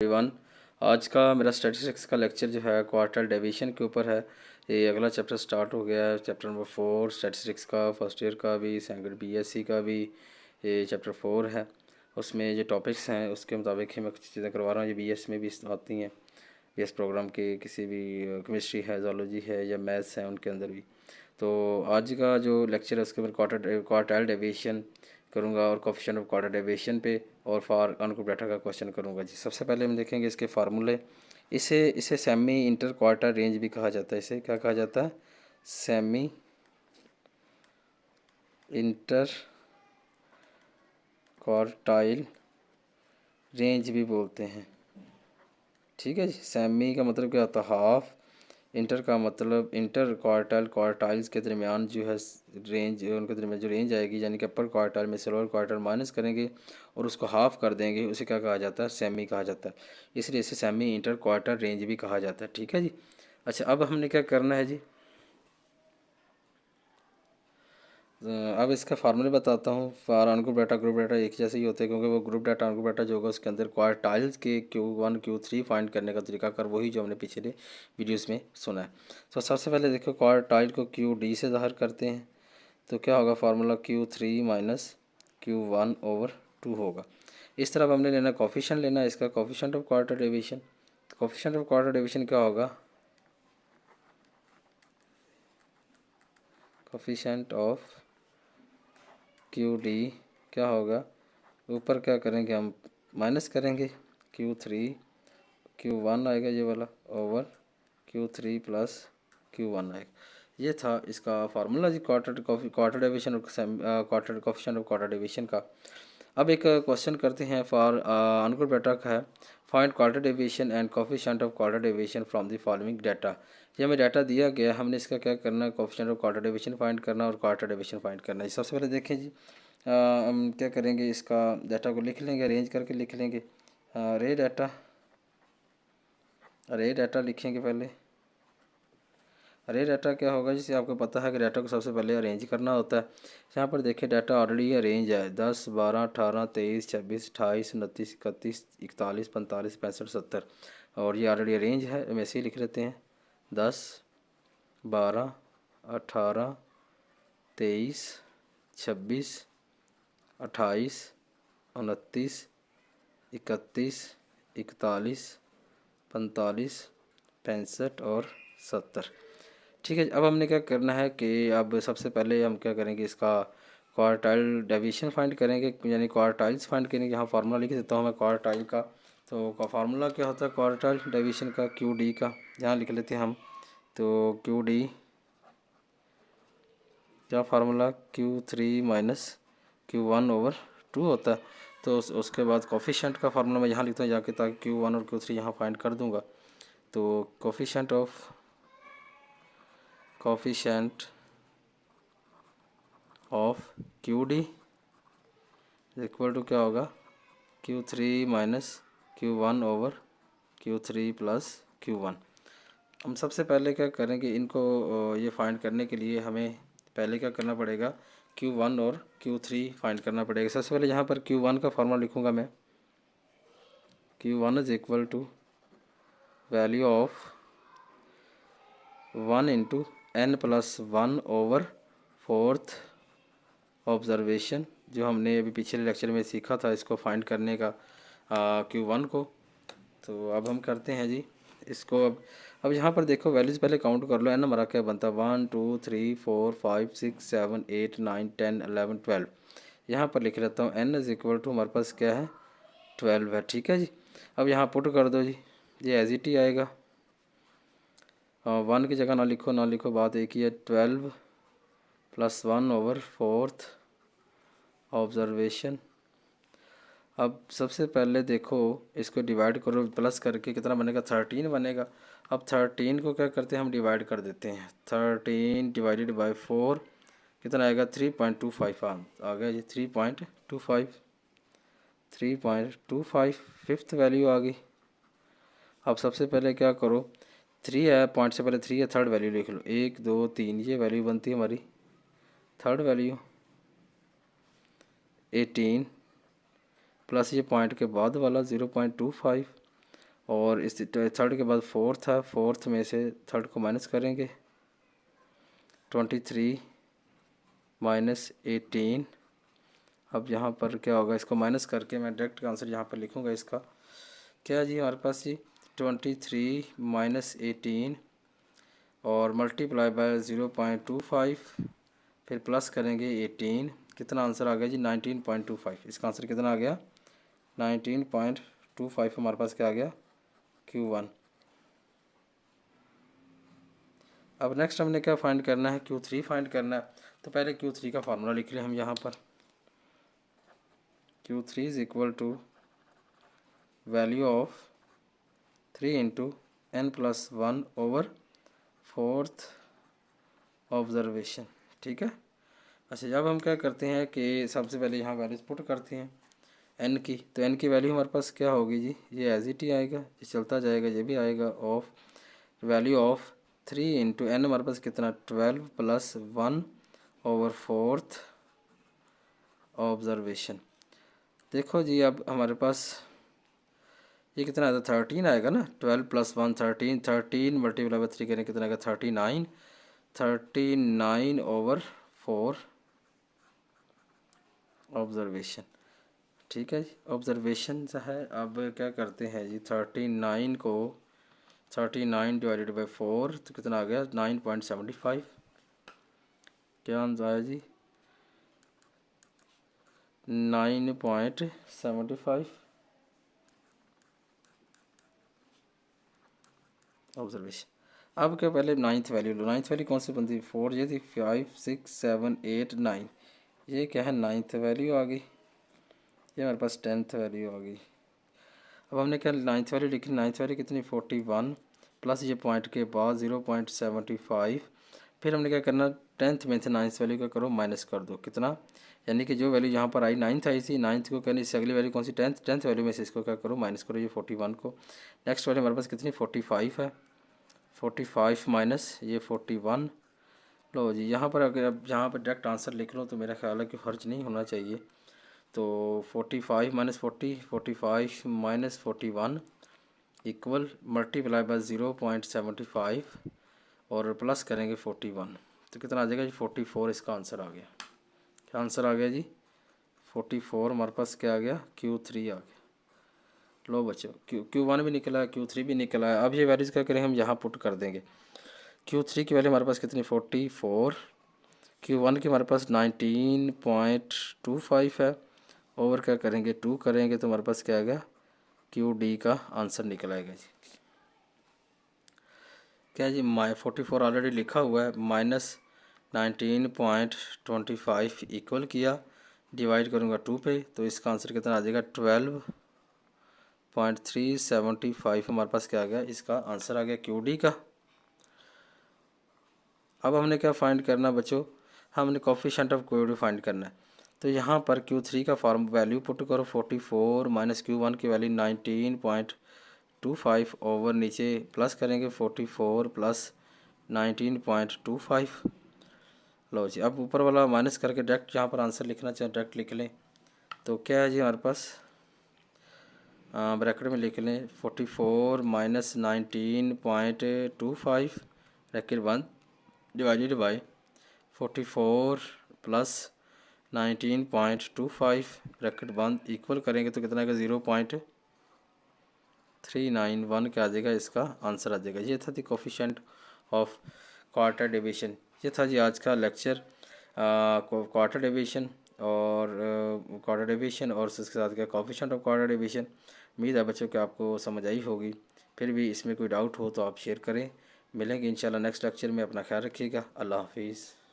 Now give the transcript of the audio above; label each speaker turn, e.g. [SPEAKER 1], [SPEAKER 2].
[SPEAKER 1] Everyone, आज का मेरा स्टैटिस्टिक्स का लेक्चर जो है क्वार्टर डेविएशन के ऊपर है। ये अगला चैप्टर स्टार्ट हो गया है, चैप्टर नंबर 4 स्टैटिस्टिक्स का, फर्स्ट ईयर का भी, सेकेंड बीएससी का भी ये चैप्टर 4 है। उसमें जो टॉपिक्स हैं उसके मुताबिक ही मैं कुछ चीज़ें करवा रहा हूँ। ये बीएस में भी आती हैं, बीएस प्रोग्राम के किसी भी केमिस्ट्री है, जोलॉजी है या मैथ्स है, उनके अंदर भी। तो आज का जो लेक्चर है उसके ऊपर क्वार्टाइल डेविएशन करूँगा और कोफिशिएंट ऑफ क्वार्टाइल डेविएशन पे और फॉर अनग्रुप डाटा का क्वेश्चन करूँगा जी। सबसे पहले हम देखेंगे इसके फार्मूले। इसे इसे सेमी इंटर क्वार्टाइल रेंज भी कहा जाता है। इसे क्या कहा जाता है? सेमी इंटर क्वार्टाइल रेंज भी बोलते हैं। ठीक है जी। सेमी का मतलब क्या होता है? हाफ। इंटर का मतलब इंटर क्वार्टाइल, क्वार्टाइल्स के दरमियान जो है रेंज, उनके दरमियान जो रेंज आएगी, यानी कि अपर क्वार्टाइल में से लोअर क्वार्टाइल माइनस करेंगे और उसको हाफ कर देंगे, उसे क्या कहा जाता है? सेमी कहा जाता है। इसलिए इसे सेमी इंटर क्वार्टाइल रेंज भी कहा जाता है। ठीक है जी। अच्छा, अब हमने क्या करना है जी, अब इसका फार्मूले बताता हूँ। For ungroup data, group data एक जैसे ही होते हैं, क्योंकि वो ग्रुप डाटा अनग्रुप डाटा जो होगा उसके अंदर क्वार्टाइल्स के Q1 Q3 फाइंड करने का तरीका कर वही जो हमने पिछले वीडियोस में सुना है। तो सबसे पहले देखो, क्वार्टाइल को QD से ज़ाहिर करते हैं, तो क्या होगा? फार्मूला Q3 माइनस Q1/2 होगा। इस तरफ हमने लेना कोफिशिएंट लेना है इसका, coefficient of quarter deviation. Coefficient of quarter deviation क्या होगा? कोफिशिएंट ऑफ QD क्या होगा? ऊपर क्या करेंगे हम? माइनस करेंगे। Q3 Q1 आएगा ये वाला, ओवर Q3 प्लस Q1 आएगा। ये था इसका फार्मूला जी, क्वार्टर डेविएशन और quarter coefficient of quarter deviation का। अब एक क्वेश्चन करते हैं फॉर अनग्रुप डाटा का है। Find quarter deviation and coefficient of quarter deviation from the following data. ये हमें डाटा दिया गया है, हमने इसका क्या करना है? Coefficient of quarter deviation find करना और क्वार्टर डेविएशन फाइंड करना है। सबसे पहले देखें जी, हम क्या करेंगे? इसका डाटा को लिख लेंगे, अरेंज करके लिख लेंगे। रे डाटा लिखेंगे पहले। अरे डाटा क्या होगा? जिसे आपको पता है कि डाटा को सबसे पहले अरेंज करना होता है। यहाँ पर देखिए डाटा ऑलरेडी अरेंज है, 10, 12, 18, 23, 26, 28, 29, 31, 41, 45, 65, 70, और ये ऑलरेडी अरेंज है। हम ऐसे ही लिख लेते हैं, 10, 12, 18, 23, 26, 28, 29, 31, 41, 45, 65 और 70। ठीक है। अब हमने क्या करना है कि अब सबसे पहले हम क्या करेंगे? इसका क्वार्टाइल डेविएशन फाइंड करेंगे, यानी क्वार्टाइल्स फाइंड करेंगे। यहाँ फार्मूला लिख देता हूँ मैं क्वार्टाइल का। तो फार्मूला क्या होता है क्वार्टाइल डेविएशन का? QD का यहाँ लिख लेते हैं हम। तो QD क्या फार्मूला? Q3 माइनस Q1/2 होता है। तो उसके बाद कोफिशिएंट का फार्मूला मैं यहाँ लिखता हूँ जाके, ताकि Q1 और Q3 यहाँ फाइंड कर दूँगा। तो coefficient of QD equal to क्या होगा? Q3 minus Q1/Q3 plus Q1। हम सबसे पहले क्या करेंगे? इनको ये फाइंड करने के लिए हमें पहले क्या करना पड़ेगा? Q1 और Q3 फाइंड करना पड़ेगा। सबसे पहले यहाँ पर Q1 का फार्मूला लिखूँगा मैं। Q1 is equal to value of 1 into N plus 1/4 observation, जो हमने अभी पिछले लेक्चर में सीखा था इसको फाइंड करने का, Q1 को। तो अब हम करते हैं जी इसको। अब यहाँ पर देखो वैल्यूज़ पहले काउंट कर लो। N हमारा क्या बनता है? 1 2 3 4 5 6 7 8 9 10 11 12। यहाँ पर लिख लेता हूँ N इज इक्वल टू, हमारे पास क्या है? 12 है। ठीक है जी। अब यहाँ पुट कर दो जी, ये एज इट ही आएगा। 1 की जगह ना लिखो, बात एक ही है। 12 प्लस 1/4 ऑब्जर्वेशन। अब सबसे पहले देखो इसको डिवाइड करो, प्लस करके कितना बनेगा? 13 बनेगा। अब 13 को क्या करते हैं? हम डिवाइड कर देते हैं। 13 डिवाइडेड बाय 4 कितना आएगा? 3.25 आ गया जी। 3.25 फिफ्थ वैल्यू आ गई। अब सबसे पहले क्या करो? 3 है, पॉइंट से पहले 3 है, थर्ड वैल्यू लिख लो। 1 2 3, ये वैल्यू बनती है हमारी थर्ड वैल्यू। 18 प्लस ये पॉइंट के बाद वाला 0.25 और इस थर्ड के बाद फोर्थ है, फोर्थ में से थर्ड को माइनस करेंगे, 23 माइनस 18। अब यहाँ पर क्या होगा, इसको माइनस करके मैं डायरेक्ट का आंसर यहाँ पर लिखूँगा इसका। क्या जी हमारे पास जी 23 माइनस 18 और मल्टीप्लाई बाय 0.25, फिर प्लस करेंगे 18, कितना आंसर आ गया जी 19.25। इसका आंसर कितना आ गया 19.25 हमारे पास क्या आ गया Q1। अब नेक्स्ट हमने क्या फाइंड करना है, Q3 फाइंड करना है। तो पहले Q3 का फार्मूला लिख लें हम यहाँ पर। Q3 is equal to value of 3 into n+1 over fourth observation. ठीक है। अच्छा, जब हम क्या करते हैं कि सबसे पहले यहाँ वैल्यूज पुट करते हैं n की, तो n की वैल्यू हमारे पास क्या होगी जी, ये एज इट ही आएगा, ये चलता जाएगा, ये भी आएगा। Of value of 3 into n हमारे पास कितना 12 प्लस 1 ओवर फोर्थ ऑब्जर्वेशन। देखो जी अब हमारे पास ये कितना आएगा 13 आएगा ना, 12 प्लस 1 13, 13 मल्टीप्लाई बाई 3 करें कितना आएगा 39, 39 ओवर 4 ऑब्जर्वेशन। ठीक है जी, ऑब्जर्वेशन जो है। अब क्या करते हैं जी 39 को 39 डिवाइडेड बाई 4 तो कितना आ गया 9.75। क्या आंसर आया जी 9.75 ऑब्जर्वेशन। अब क्या पहले नाइन्थ वैल्यू लो, नाइन्थ वैल्यू कौन सी बनती है 4, ये थी 5 6 7 8 9, ये क्या है नाइन्थ वैल्यू आ गई, ये हमारे पास 10th वैल्यू आ गई। अब हमने क्या नाइन्थ वैल्यू लिखी, नाइन्थ वैल्यू कितनी 41 प्लस ये पॉइंट के बाद 0.75, फिर हमने क्या करना 10th में थे नाइन्थ वैल्यू का करो माइनस कर दो कितना, यानी कि जो वैल्यू यहाँ पर आई नाइन्थ आई थी, नाइन्थ को कहने इससे अगली वैल्यू कौन सी 10th वैल्यू में से इसको क्या करो माइनस करो, ये 41 को। नेक्स्ट वैल्यू हमारे पास कितनी 45 है, 45 माइनस ये 41। लो जी यहाँ पर अगर अब यहाँ पर डायरेक्ट आंसर लिख लो तो मेरा ख्याल है कि फर्ज नहीं होना चाहिए। तो 45 minus 40, 45 minus 41 equal multiply by 0.75 और प्लस करेंगे 41 तो कितना आ जाएगा जी 44। इसका आंसर आ गया। क्या आंसर आ गया जी 44 हमारे पास क्या आ गया Q3 आ गया। लो बच्चों Q1 भी निकला है, Q3 भी निकला है। अब ये वैल्यूज़ क्या करेंगे हम यहाँ पुट कर देंगे। Q3 की वैल्यू हमारे पास कितनी 44, Q1 की हमारे पास 19.25 है, ओवर क्या करेंगे 2 करेंगे तो हमारे पास क्या आएगा QD का आंसर निकल आएगा जी। क्या जी 44 ऑलरेडी लिखा हुआ है, माइनस 19.25 इक्वल किया, डिवाइड करूँगा 2 पे तो इसका आंसर कितना आ जाएगा 12.375 हमारे पास क्या आ गया, इसका आंसर आ गया QD का। अब हमने क्या फाइंड करना बच्चों, हमने कोफिशिएंट ऑफ QD फाइंड करना है। तो यहाँ पर Q3 का फॉर्म वैल्यू पुट करो 44 माइनस Q1 की वैल्यू 19.25 ओवर नीचे प्लस करेंगे 44 प्लस 19.25। लो जी अब ऊपर वाला माइनस करके डायरेक्ट यहाँ पर आंसर लिखना चाहे डायरेक्ट लिख लें। तो क्या है जी हमारे पास ब्रैकेट में लिख लें 44 माइनस 19.25 ब्रैकेट बंद डिवाइडेड बाय 44 प्लस 19.25 ब्रैकेट बंद इक्वल करेंगे तो कितना आएगा 0.391 क्या आ जाएगा, इसका आंसर आ जाएगा। ये था दी कोफिशिएंट ऑफ क्वार्टर डिवीजन। ये था जी आज का लेक्चर क्वार्टर डिवीजन और उसके साथ क्या कोफिशिएंट ऑफ क्वार्टर डिवीजन। उम्मीद है बच्चों कि आपको समझ आई होगी। फिर भी इसमें कोई डाउट हो तो आप शेयर करें। मिलेंगे इंशाल्लाह नेक्स्ट लेक्चर में। अपना ख्याल रखिएगा। अल्लाह हाफिज़।